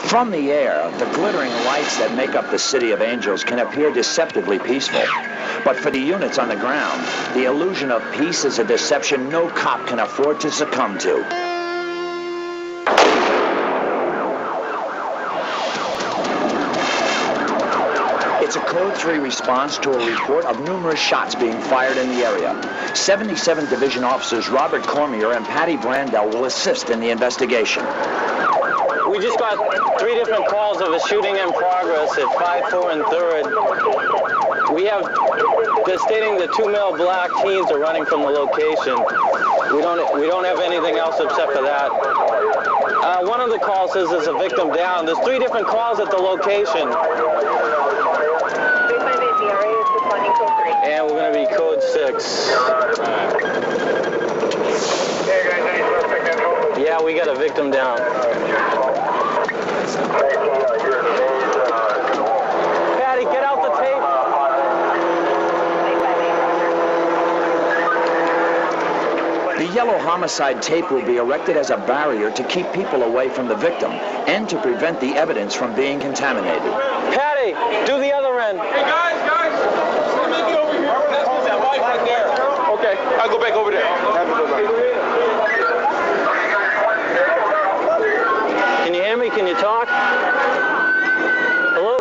From the air, the glittering lights that make up the City of Angels can appear deceptively peaceful. But for the units on the ground, the illusion of peace is a deception no cop can afford to succumb to. It's a Code 3 response to a report of numerous shots being fired in the area. 77 Division Officers Robert Cormier and Patty Brandel will assist in the investigation. We just got 3 different calls of a shooting in progress at 5, 4, and 3rd. They're stating that 2 male black teens are running from the location. We don't have anything else except for that. One of the calls says there's a victim down. There's 3 different calls at the location. And we're going to be Code 6. Yeah, we got a victim down. Patty, get out the tape. The yellow homicide tape will be erected as a barrier to keep people away from the victim and to prevent the evidence from being contaminated. Patty, do the other end. Hey, guys! Let me get over here. Let's put that mic right there. Okay, I'll go back over there. Can you hear me? Can you talk? Hello?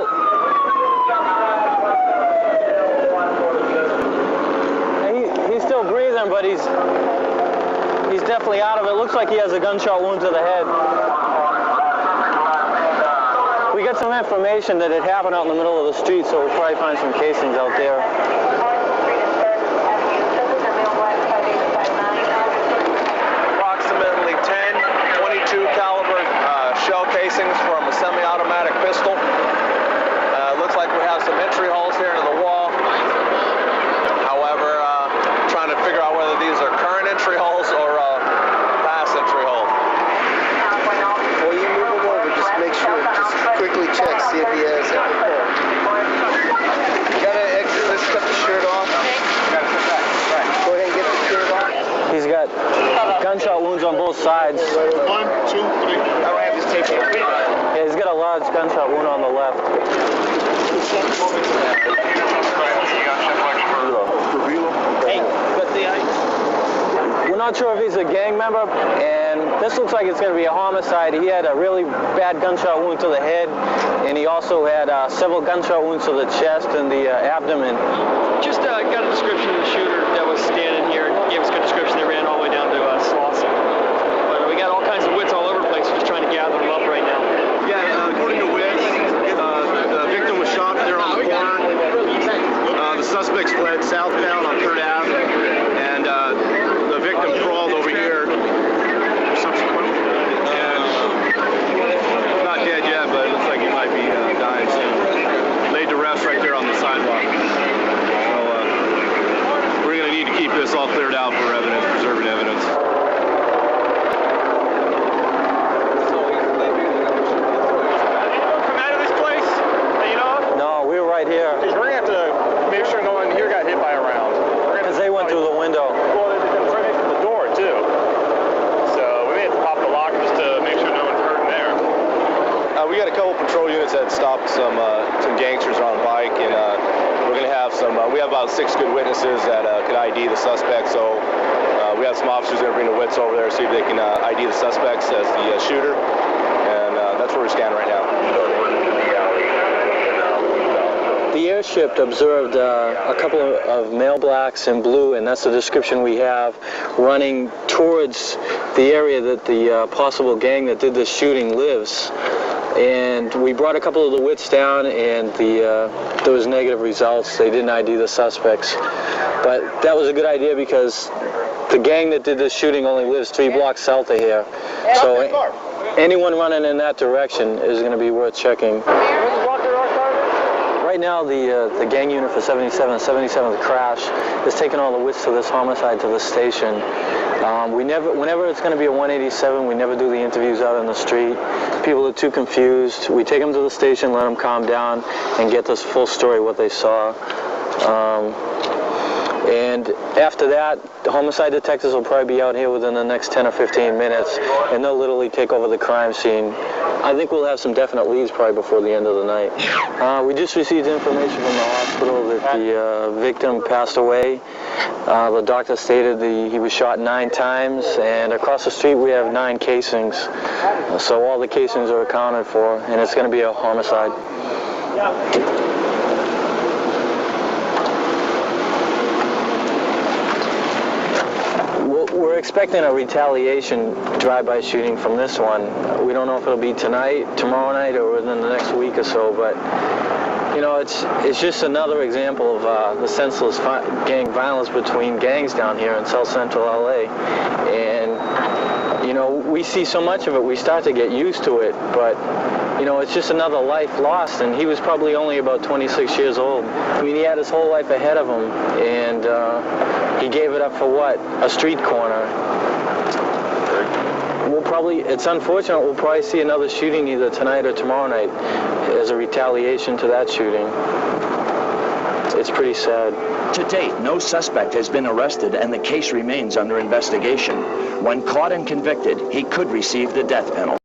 He's still breathing, but he's definitely out of it. Looks like he has a gunshot wound to the head. We got some information that it happened out in the middle of the street, so we'll probably find some casings out there. Approximately 10 .22 caliber shell casings from a semi-automatic pistol. Looks like we have some entry holes here into the wall. However, trying to figure out whether these are current entry holes or past entry holes. Before you move him over, just make sure, just quickly check, see if he has it. You gotta exit, let's cut the shirt off. Go ahead and get the shirt off. He's got gunshot wounds on both sides. 1, 2, 3. I don't have this tape here. Yeah, he's got a large gunshot wound on the left. Hey, got the ice? We're not sure if he's a gang member, and this looks like it's going to be a homicide. He had a really bad gunshot wound to the head, and he also had several gunshot wounds to the chest and the abdomen. Just got a description of the shooter that was standing here. Gave us a good description. They ran all the way down to Slauson. But we got all kinds of wits all over the place. We're just trying to gather them up right now. Yeah, according to wits, the victim was shot there on the corner. The suspects fled southbound on 3rd Ave, and the victim crawled over here. Subsequently, and not dead yet, but it looks like he might be dying soon. Laid to rest right there on the sidewalk. So we're going to need to keep this all cleared out for evidence, preserving evidence. Come out of this place? You know? No, we were right here. We're going to have to make sure no one here got hit by a round. Because they went through the window. Well, the door, too. So we may have to pop the lock just to make sure no one's hurt in there. We got a couple patrol units that stopped some gangsters on a bike, and we're going to have we have about 6 good witnesses that could ID the suspect, so we have some officers that are bringing the wits over there to see if they can ID the suspects as the shooter, and that's where we stand right now. The airship observed a couple of male blacks in blue, and that's the description we have, running towards the area that the possible gang that did this shooting lives. And we brought a couple of the wits down, and there was negative results. They didn't ID the suspects. But that was a good idea because the gang that did this shooting only lives 3 blocks south of here. So anyone running in that direction is going to be worth checking. Right now, the gang unit for 77th Crash is taking all the wits to this homicide to the station. Whenever it's going to be a 187, we never do the interviews out on the street. People are too confused. We take them to the station, let them calm down, and get this full story what they saw. And after that, the homicide detectives will probably be out here within the next 10 or 15 minutes, and they'll literally take over the crime scene. I think we'll have some definite leads probably before the end of the night. We just received information from the hospital that the victim passed away. The doctor stated he was shot 9 times, and across the street we have 9 casings. So all the casings are accounted for, and it's going to be a homicide. We're expecting a retaliation drive-by shooting from this one. We don't know if it'll be tonight, tomorrow night, or within the next week or so, but you know, it's just another example of the senseless gang violence between gangs down here in South Central LA. And you know, we see so much of it, we start to get used to it, but you know, it's just another life lost, and he was probably only about 26 years old. I mean, he had his whole life ahead of him, and he gave it up for what? A street corner. It's unfortunate, we'll probably see another shooting either tonight or tomorrow night as a retaliation to that shooting. It's pretty sad. To date, no suspect has been arrested, and the case remains under investigation. When caught and convicted, he could receive the death penalty.